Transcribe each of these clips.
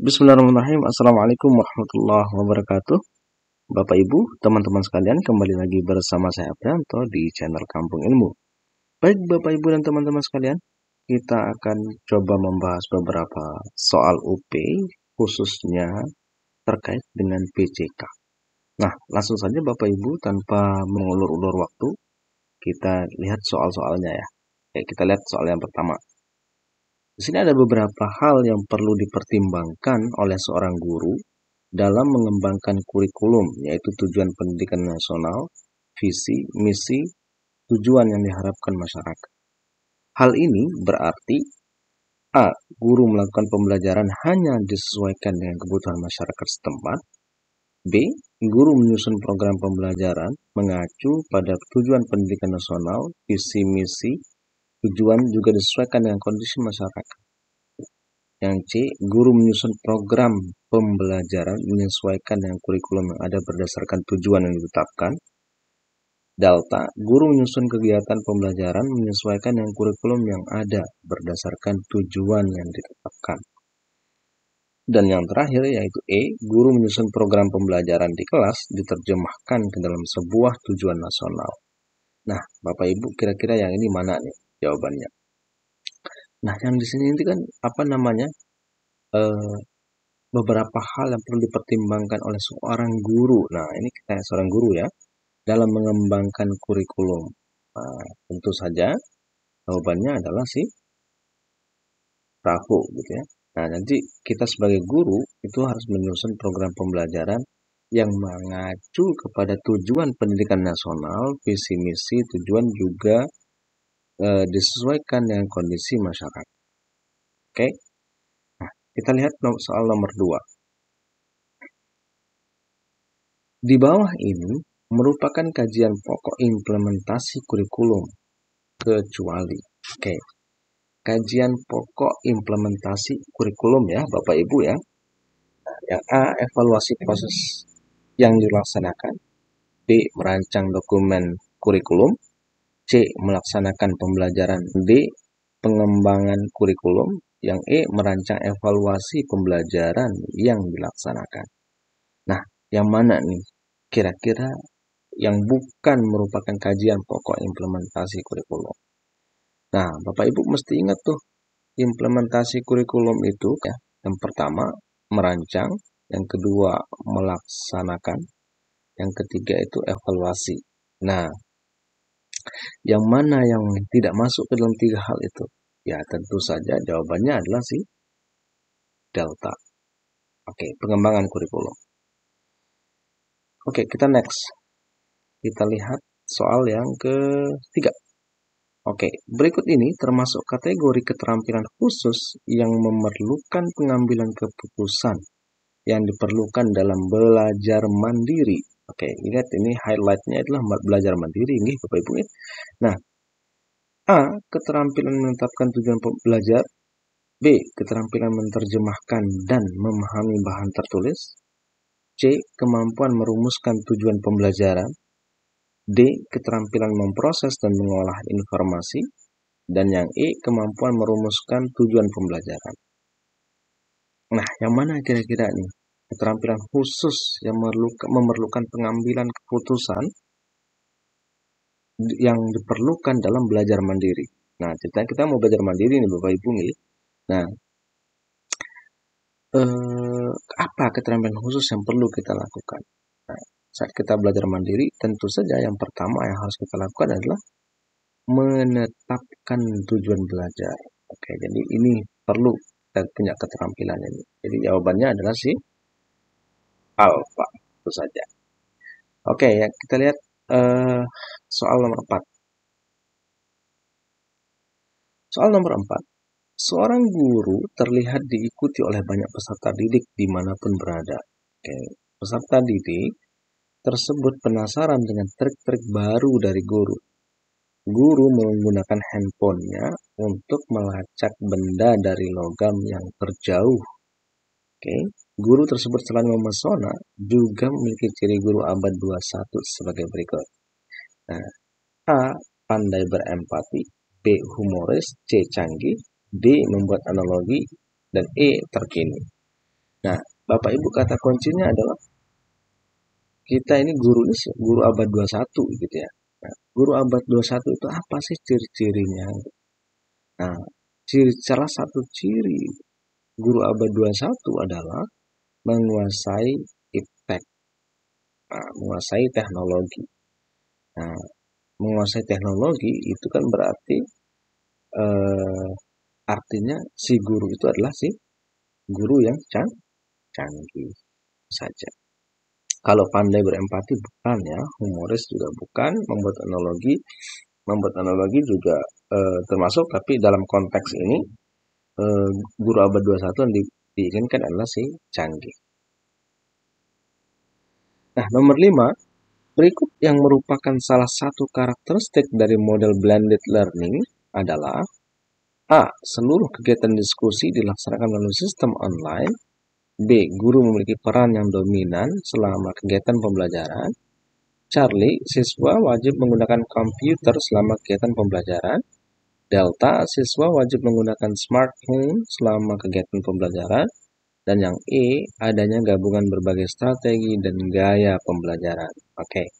Bismillahirrahmanirrahim. Assalamualaikum warahmatullahi wabarakatuh. Bapak Ibu, teman-teman sekalian, kembali lagi bersama saya Aprianto di channel Kampung Ilmu. Baik Bapak Ibu dan teman-teman sekalian, kita akan coba membahas beberapa soal UP khususnya terkait dengan PCK. Nah, langsung saja Bapak Ibu tanpa mengulur-ulur waktu, kita lihat soal-soalnya ya. Oke, kita lihat soal yang pertama. Di sini ada beberapa hal yang perlu dipertimbangkan oleh seorang guru dalam mengembangkan kurikulum, yaitu tujuan pendidikan nasional, visi, misi, tujuan yang diharapkan masyarakat. Hal ini berarti A. Guru melakukan pembelajaran hanya disesuaikan dengan kebutuhan masyarakat setempat. B. Guru menyusun program pembelajaran mengacu pada tujuan pendidikan nasional, visi, misi, tujuan juga disesuaikan dengan kondisi masyarakat. Yang C, guru menyusun program pembelajaran menyesuaikan dengan kurikulum yang ada berdasarkan tujuan yang ditetapkan. Delta, guru menyusun kegiatan pembelajaran menyesuaikan dengan kurikulum yang ada berdasarkan tujuan yang ditetapkan. Dan yang terakhir yaitu E, guru menyusun program pembelajaran di kelas diterjemahkan ke dalam sebuah tujuan nasional. Nah, Bapak Ibu, kira-kira yang ini mana nih jawabannya? Nah, yang di sini kan beberapa hal yang perlu dipertimbangkan oleh seorang guru. Nah, ini kita seorang guru ya, dalam mengembangkan kurikulum. Nah, tentu saja jawabannya adalah si perahu gitu ya. Nah, nanti kita sebagai guru itu harus menyusun program pembelajaran yang mengacu kepada tujuan pendidikan nasional, visi misi, tujuan juga disesuaikan dengan kondisi masyarakat. Oke. Nah, kita lihat soal nomor 2. Di bawah ini merupakan kajian pokok implementasi kurikulum kecuali. Oke. Kajian pokok implementasi kurikulum ya, Bapak Ibu ya. Yang A, evaluasi proses yang dilaksanakan. B, merancang dokumen kurikulum. C, melaksanakan pembelajaran. D, pengembangan kurikulum. Yang E, merancang evaluasi pembelajaran yang dilaksanakan. Nah, yang mana nih kira-kira yang bukan merupakan kajian pokok implementasi kurikulum? Nah, Bapak Ibu mesti ingat tuh, implementasi kurikulum itu ya, yang pertama merancang, yang kedua melaksanakan, yang ketiga itu evaluasi. Nah, yang mana yang tidak masuk ke dalam tiga hal itu? Ya, tentu saja jawabannya adalah si delta. Oke, pengembangan kurikulum. Oke, kita next. Kita lihat soal yang ketiga. Oke, berikut ini termasuk kategori keterampilan khusus yang memerlukan pengambilan keputusan yang diperlukan dalam belajar mandiri. Oke, lihat ini highlightnya adalah belajar mandiri ini Bapak Ibu. Nah, A, keterampilan menetapkan tujuan belajar. B, keterampilan menerjemahkan dan memahami bahan tertulis. C, kemampuan merumuskan tujuan pembelajaran. D, keterampilan memproses dan mengolah informasi. Dan yang E, kemampuan merumuskan tujuan pembelajaran. Nah, yang mana kira-kira nih? Keterampilan khusus yang memerlukan pengambilan keputusan yang diperlukan dalam belajar mandiri. Nah, ceritanya kita mau belajar mandiri nih Bapak Ibu nih. Nah, apa keterampilan khusus yang perlu kita lakukan? Nah, saat kita belajar mandiri, tentu saja yang pertama yang harus kita lakukan adalah menetapkan tujuan belajar. Oke, jadi ini perlu kita punya keterampilan ini. Jadi jawabannya adalah si alfa, itu saja. Oke, ya kita lihat soal nomor 4. Soal nomor 4. Seorang guru terlihat diikuti oleh banyak peserta didik dimanapun berada. Oke, peserta didik tersebut penasaran dengan trik-trik baru dari guru. Guru menggunakan handphonenya untuk melacak benda dari logam yang terjauh. Oke, guru tersebut selain memesona, juga memiliki ciri guru abad 21 sebagai berikut. Nah, A, pandai berempati. B, humoris. C, canggih. D, membuat analogi. Dan E, terkini. Nah, Bapak Ibu, kata kuncinya adalah kita ini guru abad 21 gitu ya. Nah, guru abad 21 itu apa sih ciri-cirinya? Nah, salah satu ciri guru abad 21 adalah menguasai iptek, menguasai teknologi. Nah, menguasai teknologi itu kan berarti artinya si guru itu adalah si guru yang canggih saja. Kalau pandai berempati bukan ya, humoris juga bukan, membuat analogi juga termasuk, tapi dalam konteks ini guru abad 21 yang diinginkan adalah si canggih. Nah, nomor 5, berikut yang merupakan salah satu karakteristik dari model blended learning adalah A. Seluruh kegiatan diskusi dilaksanakan melalui sistem online. B. Guru memiliki peran yang dominan selama kegiatan pembelajaran. Charlie, siswa wajib menggunakan komputer selama kegiatan pembelajaran. Delta, siswa wajib menggunakan smartphone selama kegiatan pembelajaran. Dan yang E, adanya gabungan berbagai strategi dan gaya pembelajaran. Oke.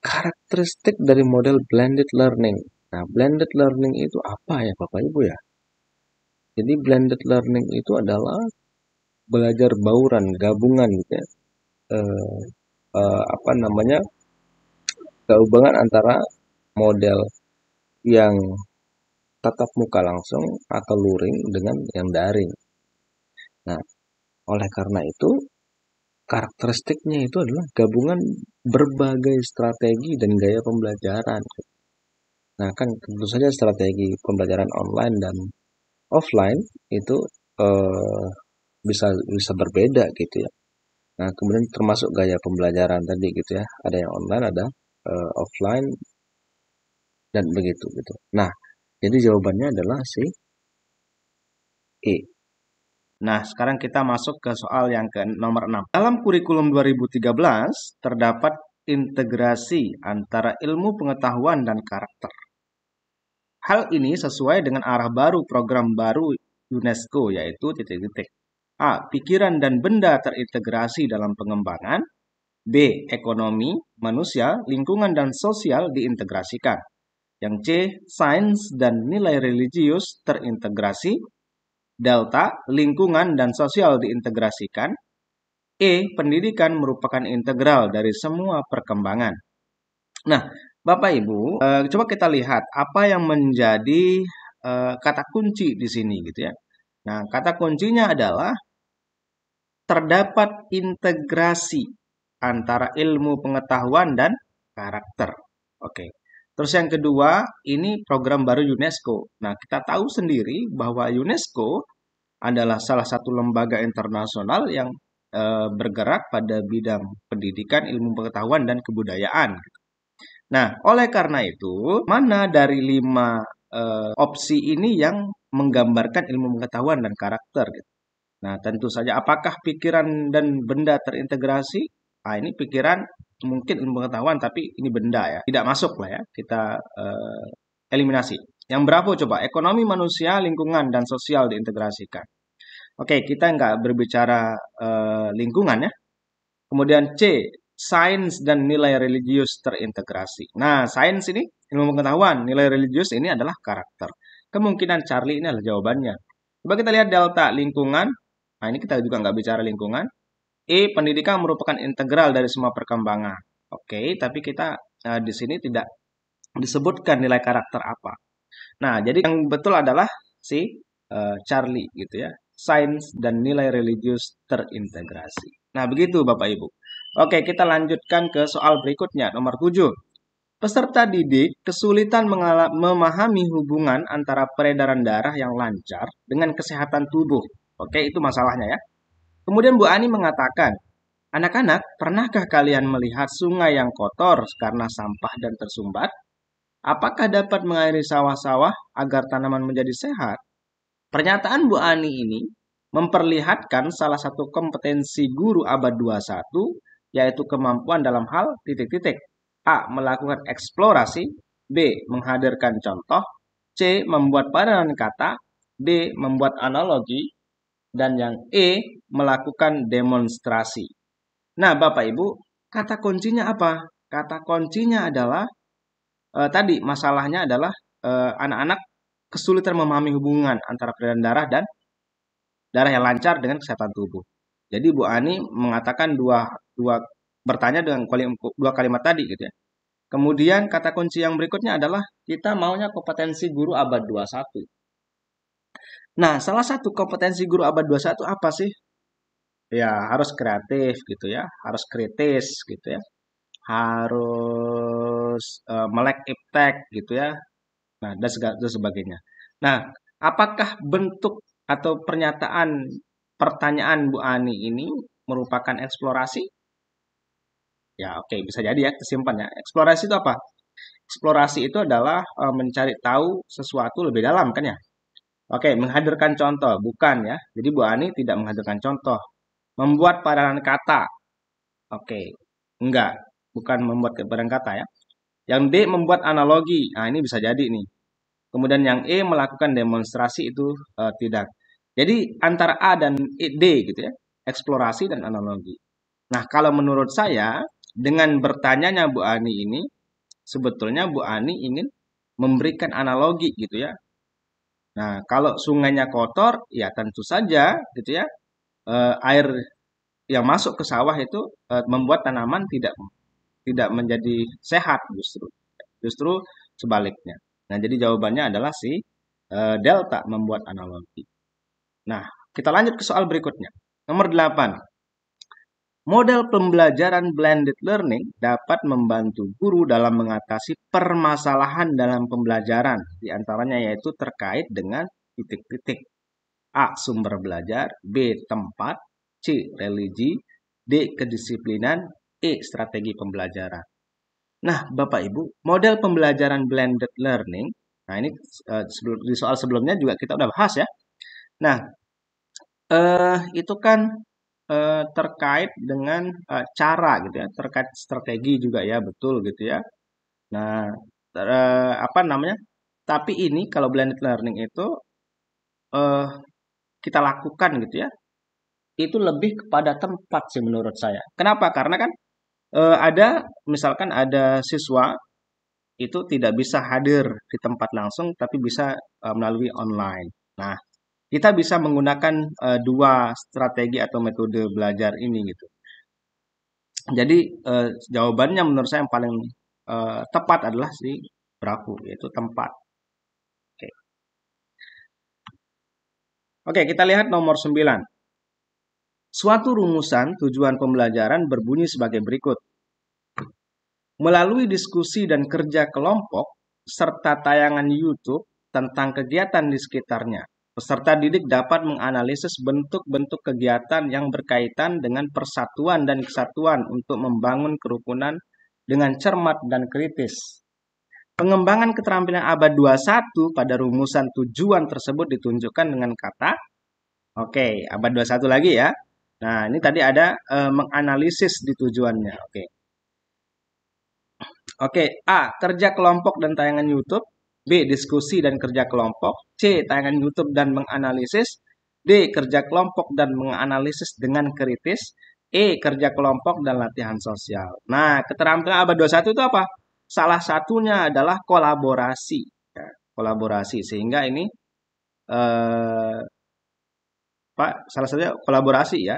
Karakteristik dari model blended learning. Nah, blended learning itu apa ya Bapak Ibu ya? Jadi blended learning itu adalah belajar bauran, gabungan gitu ya. Gabungan antara model yang tatap muka langsung atau luring dengan yang daring. Nah, oleh karena itu karakteristiknya itu adalah gabungan berbagai strategi dan gaya pembelajaran. Nah, kan tentu saja strategi pembelajaran online dan offline itu bisa berbeda gitu ya. Nah, kemudian termasuk gaya pembelajaran tadi gitu ya. Ada yang online, ada offline, dan begitu gitu. Nah, jadi jawabannya adalah si E. Nah, sekarang kita masuk ke soal yang ke nomor 6. Dalam kurikulum 2013 terdapat integrasi antara ilmu pengetahuan dan karakter. Hal ini sesuai dengan arah baru program baru UNESCO, yaitu titik-titik. A. Pikiran dan benda terintegrasi dalam pengembangan. B. Ekonomi, manusia, lingkungan, dan sosial diintegrasikan. Yang C. Sains dan nilai religius terintegrasi. Delta, lingkungan dan sosial diintegrasikan. E. Pendidikan merupakan integral dari semua perkembangan. Nah, Bapak Ibu, coba kita lihat apa yang menjadi kata kunci di sini gitu ya. Nah, kata kuncinya adalah terdapat integrasi antara ilmu pengetahuan dan karakter. Oke. Terus yang kedua, ini program baru UNESCO. Nah, kita tahu sendiri bahwa UNESCO adalah salah satu lembaga internasional yang bergerak pada bidang pendidikan, ilmu pengetahuan, dan kebudayaan. Nah, oleh karena itu, mana dari 5 opsi ini yang menggambarkan ilmu pengetahuan dan karakter? Gitu. Nah, tentu saja apakah pikiran dan benda terintegrasi? Nah, ini pikiran mungkin ilmu pengetahuan, tapi ini benda ya. Tidak masuk lah ya, kita eliminasi. Yang berapa coba? Ekonomi, manusia, lingkungan, dan sosial diintegrasikan. Oke, kita nggak berbicara lingkungan ya. Kemudian C, sains dan nilai religius terintegrasi. Nah, sains ini ilmu pengetahuan, nilai religius ini adalah karakter. Kemungkinan Charlie ini adalah jawabannya. Coba kita lihat delta, lingkungan. Nah, ini kita juga nggak bicara lingkungan. E, pendidikan merupakan integral dari semua perkembangan. Oke, tapi kita di sini tidak disebutkan nilai karakter apa. Nah, jadi yang betul adalah si Charlie gitu ya. Sains dan nilai religius terintegrasi. Nah, begitu Bapak Ibu. Oke, kita lanjutkan ke soal berikutnya, nomor 7. Peserta didik kesulitan memahami hubungan antara peredaran darah yang lancar dengan kesehatan tubuh. Oke, itu masalahnya ya. Kemudian Bu Ani mengatakan, anak-anak, pernahkah kalian melihat sungai yang kotor karena sampah dan tersumbat? Apakah dapat mengairi sawah-sawah agar tanaman menjadi sehat? Pernyataan Bu Ani ini memperlihatkan salah satu kompetensi guru abad 21, yaitu kemampuan dalam hal titik-titik. A. Melakukan eksplorasi. B. Menghadirkan contoh. C. Membuat padanan kata. D. Membuat analogi. dan yang E melakukan demonstrasi. Nah, Bapak Ibu, kata kuncinya apa? Kata kuncinya adalah tadi masalahnya adalah anak-anak kesulitan memahami hubungan antara peredaran darah dan darah yang lancar dengan kesehatan tubuh. Jadi Bu Ani mengatakan dua bertanya dengan dua kalimat tadi gitu ya. Kemudian kata kunci yang berikutnya adalah kita maunya kompetensi guru abad 21. Nah, salah satu kompetensi guru abad 21 apa sih? Ya, harus kreatif gitu ya, harus kritis gitu ya, harus melek iptek gitu ya. Nah, dan sebagainya. Nah, apakah bentuk atau pernyataan pertanyaan Bu Ani ini merupakan eksplorasi? Ya, oke, bisa jadi ya, kesimpan ya. Eksplorasi itu apa? Eksplorasi itu adalah mencari tahu sesuatu lebih dalam kan ya? Oke, menghadirkan contoh, bukan ya. Jadi Bu Ani tidak menghadirkan contoh. Membuat padanan kata. Oke, enggak. Bukan membuat padanan kata ya. Yang D membuat analogi. Nah, ini bisa jadi nih. Kemudian yang E melakukan demonstrasi itu tidak. Jadi antara A dan D gitu ya. Eksplorasi dan analogi. Nah, kalau menurut saya dengan bertanyanya Bu Ani ini sebetulnya Bu Ani ingin memberikan analogi gitu ya. Nah, kalau sungainya kotor, ya tentu saja gitu ya, air yang masuk ke sawah itu membuat tanaman tidak menjadi sehat justru. Justru sebaliknya. Nah, jadi jawabannya adalah si delta membuat analogi. Nah, kita lanjut ke soal berikutnya. Nomor 8. Model pembelajaran blended learning dapat membantu guru dalam mengatasi permasalahan dalam pembelajaran, di antaranya yaitu terkait dengan titik-titik. A. Sumber belajar, B. Tempat, C. Religi, D. Kedisiplinan, E. Strategi pembelajaran. Nah, Bapak Ibu, model pembelajaran blended learning, nah ini di soal sebelumnya juga kita udah bahas ya. Nah, itu kan terkait dengan cara gitu ya, terkait strategi juga ya, betul gitu ya. Nah, apa namanya? Tapi ini kalau blended learning itu eh, kita lakukan gitu ya, itu lebih kepada tempat sih menurut saya. Kenapa? Karena kan ada misalkan ada siswa itu tidak bisa hadir di tempat langsung, tapi bisa melalui online. Nah, kita bisa menggunakan dua strategi atau metode belajar ini gitu. Jadi jawabannya menurut saya yang paling tepat adalah si Brahu, yaitu tempat. Oke. Oke, kita lihat nomor 9. Suatu rumusan tujuan pembelajaran berbunyi sebagai berikut. Melalui diskusi dan kerja kelompok, serta tayangan YouTube tentang kegiatan di sekitarnya, peserta didik dapat menganalisis bentuk-bentuk kegiatan yang berkaitan dengan persatuan dan kesatuan untuk membangun kerukunan dengan cermat dan kritis. Pengembangan keterampilan abad 21 pada rumusan tujuan tersebut ditunjukkan dengan kata, oke, abad 21 lagi ya. Nah, ini tadi ada menganalisis di tujuannya. Oke, A. Kerja kelompok dan tayangan YouTube. B. Diskusi dan kerja kelompok. C. Tayangan YouTube dan menganalisis. D. Kerja kelompok dan menganalisis dengan kritis. E. Kerja kelompok dan latihan sosial. Nah, keterampilan abad 21 itu apa? Salah satunya adalah kolaborasi. Ya, kolaborasi. Sehingga ini Pak, salah satunya kolaborasi ya,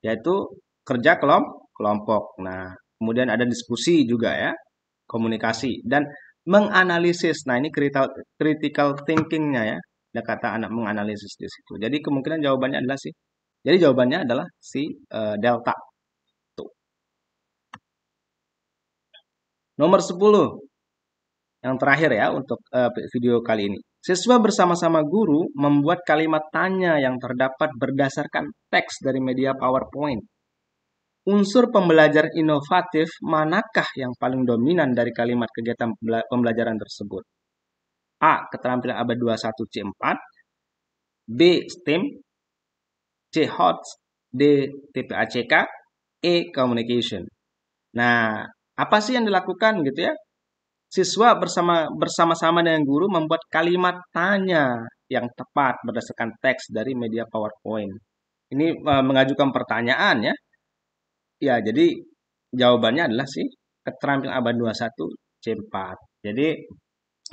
yaitu kerja kelompok. Nah, kemudian ada diskusi juga ya, komunikasi dan menganalisis. Nah, ini critical thinking-nya ya. Ada kata anak menganalisis di situ. Jadi kemungkinan jawabannya adalah si. Jadi jawabannya adalah si delta. Tuh. Nomor 10. Yang terakhir ya untuk video kali ini. Siswa bersama-sama guru membuat kalimat tanya yang terdapat berdasarkan teks dari media PowerPoint. Unsur pembelajar inovatif manakah yang paling dominan dari kalimat kegiatan pembelajaran tersebut? A. Keterampilan abad 21 C4, B. STEM, C. HOTS, D. TPACK, E. Communication. Nah, apa sih yang dilakukan gitu ya? Siswa bersama-sama dengan guru membuat kalimat tanya yang tepat berdasarkan teks dari media PowerPoint. Ini mengajukan pertanyaan ya. Ya, jadi jawabannya adalah si keterampilan abad 21 C4. Jadi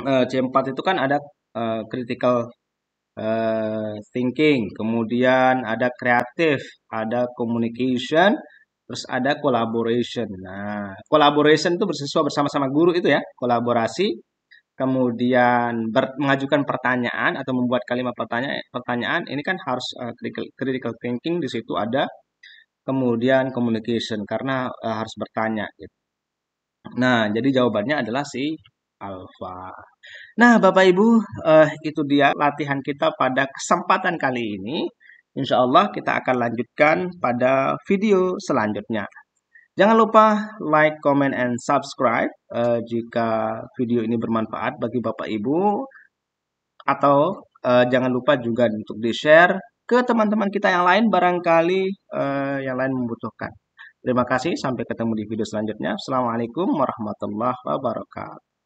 C4 itu kan ada critical thinking, kemudian ada kreatif, ada communication, terus ada collaboration. Nah, collaboration itu bersiswa bersama-sama guru itu ya, kolaborasi, kemudian mengajukan pertanyaan atau membuat kalimat pertanyaan ini kan harus critical thinking di situ ada, kemudian communication karena harus bertanya gitu. Nah, jadi jawabannya adalah si alfa. Nah, Bapak Ibu, itu dia latihan kita pada kesempatan kali ini. Insya Allah kita akan lanjutkan pada video selanjutnya. Jangan lupa like, comment, and subscribe jika video ini bermanfaat bagi Bapak Ibu. Atau jangan lupa juga untuk di-share ke teman-teman kita yang lain barangkali yang lain membutuhkan. Terima kasih, sampai ketemu di video selanjutnya. Assalamualaikum warahmatullahi wabarakatuh.